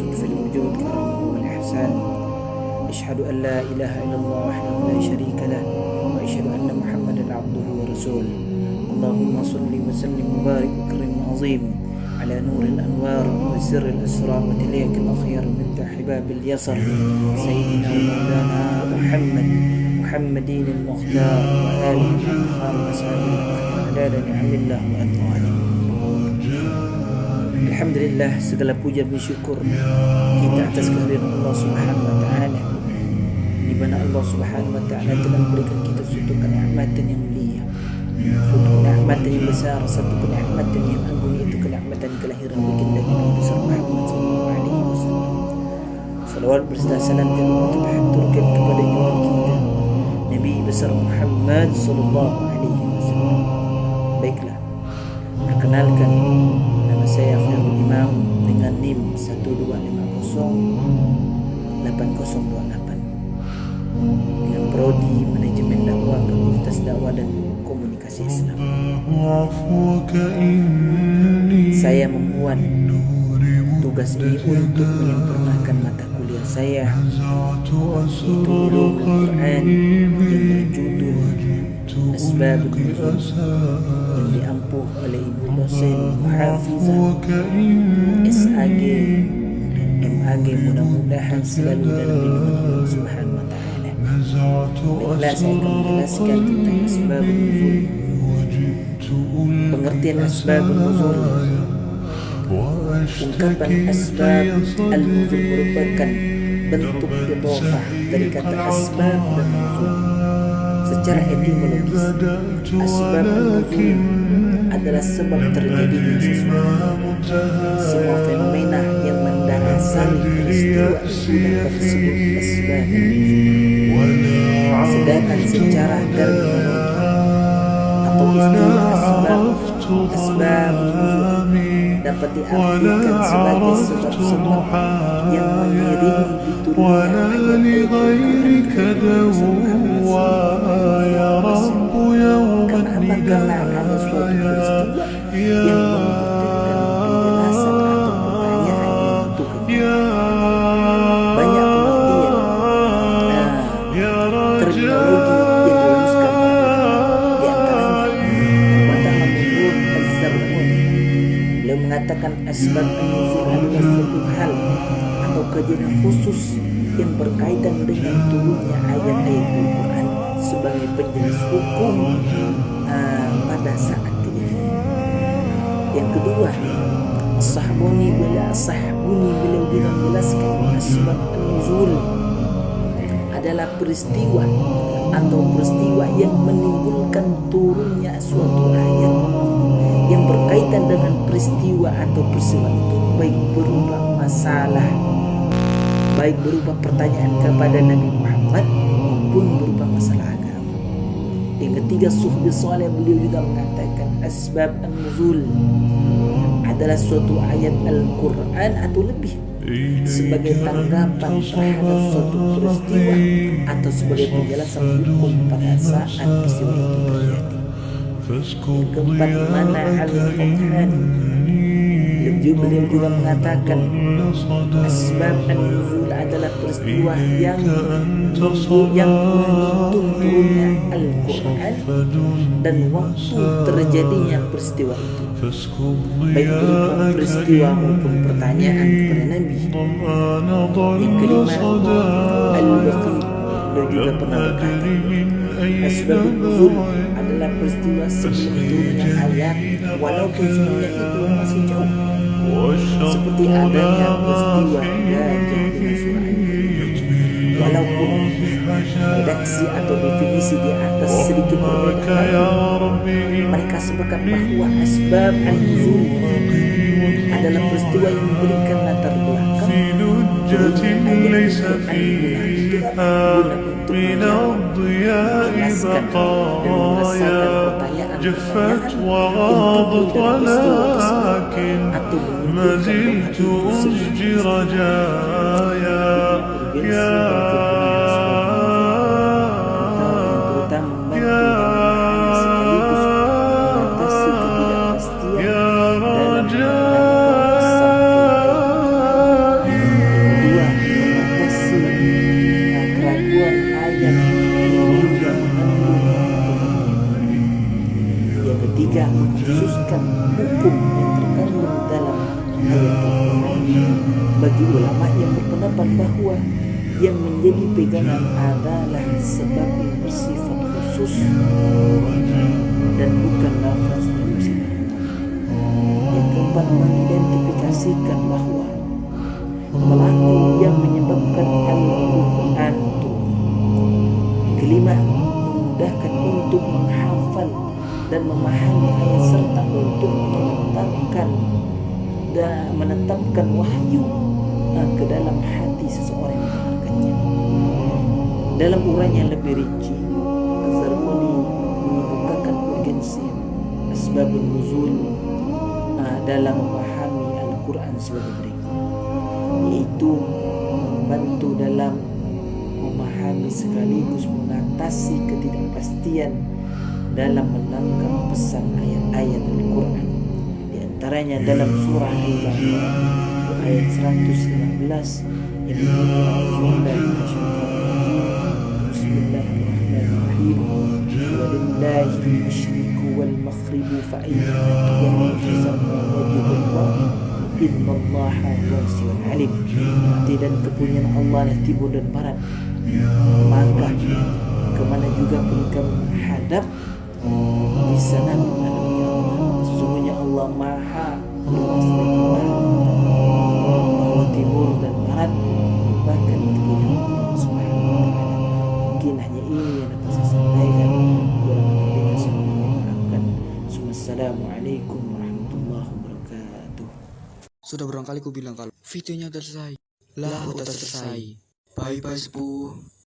يقصد في الوجود كرمه والإحسان. أشهد أن لا إله إلا الله وحده لا شريك له، وأشهد أن محمدا عبده ورسوله. اللهم صل وسلم وبارك وكرم وعظيم على نور الأنوار وسر الأسرار وتليك الأخيار ومفتاح باب اليسر سيدنا ومولانا محمدين المختار وآله الأطهار وأصحابه عدد نعم الله وأطوانه. Alhamdulillah, segala puja dan syukur kita atas kehadiran Allah Subhanahu wa taala, di mana Allah Subhanahu wa taala telah memberikan kita suatu kenikmatan yang mulia, suatu kenikmatan yang besar, satu kenikmatan yang agung, yaitu kenikmatan kelahiran baginda Nabi besar Muhammad sallallahu alaihi wasallam. Salawat berserta salam kita haturkan kepada junjungan kita Nabi besar Muhammad sallallahu alaihi wasallam. Baiklah, perkenalkan, nama saya Khairul Imam dengan NIM 12508028 dengan Prodi Manajemen Dakwah Fakultas Dakwah dan Komunikasi Islam. Saya membuat tugas ini untuk menyempurnakan mata kuliah saya, yaitu Ulumul Quran yang berjudul Asbabun Nuzul, yang diampuh oleh Ibu dosen Muhafizah SAG MAG, mudah-mudahan selalu dalam lindungan Allah Subhanahu wa taala. Baiklah, saya akan menjelaskan tentang Asbabun Nuzul. Pengertian Asbabun Nuzul. Ungkapan asbab al-nuzul merupakan bentuk idhofah dari kata asbab dan nuzul. Secara etimologis, asbab al-nuzul adalah sebab terjadinya sesuatu. Semua fenomena yang mendasari peristiwa itu dapat disebut asbab al-nuzul. Sedangkan secara terminologi atau istilah asbab al-nuzul dapat diartikan sebagai sebab-sebab yang mengiringi diturunnya karena ada suatu peristiwa yang membutuhkan penjelasan atau pertanyaan yang membutuhkan banyak pengertian terminologi yang dirumuskan di antaranya pertama menurut Az-Zarqani. Beliau mengatakan asbab an-nuzul adalah suatu hal atau kejadian khusus yang berkaitan dengan turunnya ayat-ayat Al-Quran sebagai penjelas hukum pada saat kejadian. Yang kedua, As-Sahbuni beliau juga menjelaskan asbab an-nuzul adalah peristiwa atau peristiwa yang menimbulkan turunnya suatu ayat yang berkaitan dengan peristiwa atau peristiwa itu, baik berupa masalah, baik berupa pertanyaan kepada Nabi Muhammad maupun berupa masalah agama. Yang ketiga, Suhbi Saleh beliau juga mengatakan asbab an-nuzul adalah suatu ayat Al-Quran atau lebih sebagai tanggapan terhadap suatu peristiwa atau sebagai penjelasan hukum pada saat peristiwa itu terjadi. Yang keempat, mana al-Qur'an. Beliau juga mengatakan asbab an-nuzul adalah peristiwa yang menuntun turunnya Al-Quran dan waktu terjadinya peristiwa itu, baik berupa peristiwa maupun pertanyaan kepada Nabi. Yang kelima, Al-Baqi beliau juga pernah berkata asbab an-nuzul adalah peristiwa sebelum turunnya ayat, walaupun sebenarnya itu masih jauh, seperti adanya peristiwa gajah dengan surah Al-Fil. Walaupun redaksi atau definisi di atas sedikit berbeda, mereka sepakat bahwa asbab an-nuzul adalah peristiwa yang memberikan latar belakang turunnya ayat Al-Quran untuk menjelaskan dan merasakan pertanyaan-pertanyaan yang timbul dari peristiwa tersebut atau Jadi ulama yang berpendapat bahwa yang menjadi pegangan adalah sebab yang bersifat khusus dan bukan lafaz yang bersifat umum. Yang keempat, mengidentifikasikan bahwa pelaku yang menyebabkan Al-Quran turun. Yang kelima, memudahkan untuk menghafal dan memahami ayat serta untuk menetapkan wahyu ke dalam hati seseorang yang mendengarkannya. Dalam uraian yang lebih rinci, Az-Zarqani mengemukakan urgensi asbabun nuzul dalam memahami Al-Quran sebagai berikut, yaitu membantu dalam memahami sekaligus mengatasi ketidakpastian dalam menangkap pesan ayat-ayat Al-Quran. Di antaranya dalam surah Al-Baqarah ayat 115 yang bunyi Bismillahirrahmanirrahim. Walillahil masyriqu wal maghribu fa ayyama tuwallu fasamma wajhullah innallaha wasi'un alim. Dan kepunyaan Allah adalah timur dan barat, maka kemana juga pun kamu menghadap, di sana menghadapi Allah. Sesungguhnya Allah maha luas dan maha bahwa timur dan barat merupakan kepunyaan Allah Subhanahu wa Ta'ala. Mungkin hanya ini yang dapat saya sampaikan. Kurang lebihnya saya mohon maafkan. Assalamualaikum warahmatullahi wabarakatuh. Sudah berapa kali ku bilang kalau videonya udah selesai. Lah udah selesai. Bye bye sepuh.